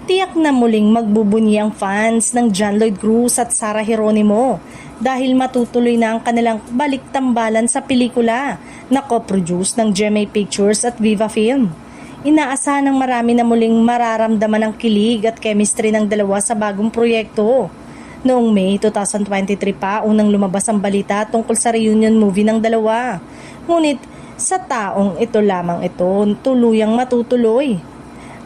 Tiyak na muling magbubunyi ang fans ng John Lloyd Cruz at Sarah Geronimo dahil matutuloy na ang kanilang balik-tambalan sa pelikula na co-produce ng GMA Pictures at Viva Film. Inaasahan ng marami na muling mararamdaman ang kilig at chemistry ng dalawa sa bagong proyekto. Noong May 2023 pa unang lumabas ang balita tungkol sa reunion movie ng dalawa. Ngunit sa taong ito lamang ito tuluyang matutuloy.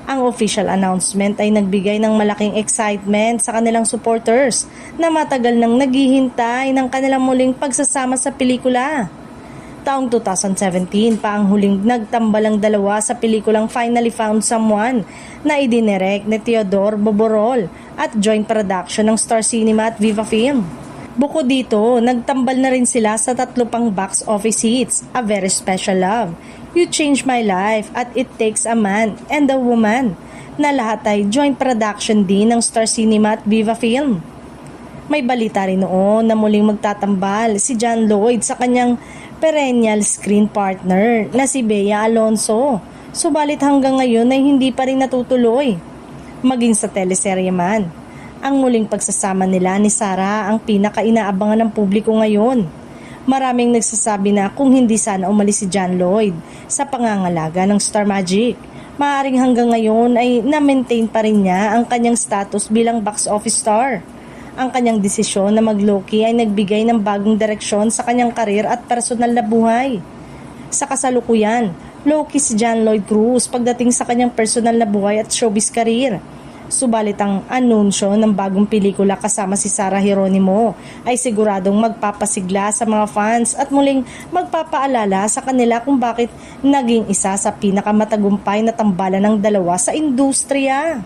Ang official announcement ay nagbigay ng malaking excitement sa kanilang supporters na matagal nang naghihintay ng kanilang muling pagsasama sa pelikula. Taong 2017 pa ang huling nagtambal ang dalawa sa pelikulang Finally Found Someone na idinirect ni Theodore Boborol at joint production ng Star Cinema at Viva Film. Bukod dito, nagtambal na rin sila sa 3 pang box office hits, A Very Special Love, You Changed My Life at It Takes a Man and a Woman, na lahat ay joint production din ng Star Cinema at Viva Film. May balita rin noon na muling magtatambal si John Lloyd sa kanyang perennial screen partner na si Bea Alonzo. Subalit hanggang ngayon ay hindi pa rin natutuloy. Maging sa teleserye man, ang muling pagsasama nila ni Sarah ang pinaka-inaabangan ng publiko ngayon. Maraming nagsasabi na kung hindi sana umalis si John Lloyd sa pangangalaga ng Star Magic, maaaring hanggang ngayon ay na-maintain pa rin niya ang kanyang status bilang box office star. Ang kanyang desisyon na mag-low-key ay nagbigay ng bagong direksyon sa kanyang karir at personal na buhay. Sa kasalukuyan, low-key si John Lloyd Cruz pagdating sa kanyang personal na buhay at showbiz career. Subalit ang anunsyo ng bagong pelikula kasama si Sarah Geronimo ay siguradong magpapasigla sa mga fans at muling magpapaalala sa kanila kung bakit naging isa sa pinakamatagumpay na tambalan ng dalawa sa industriya.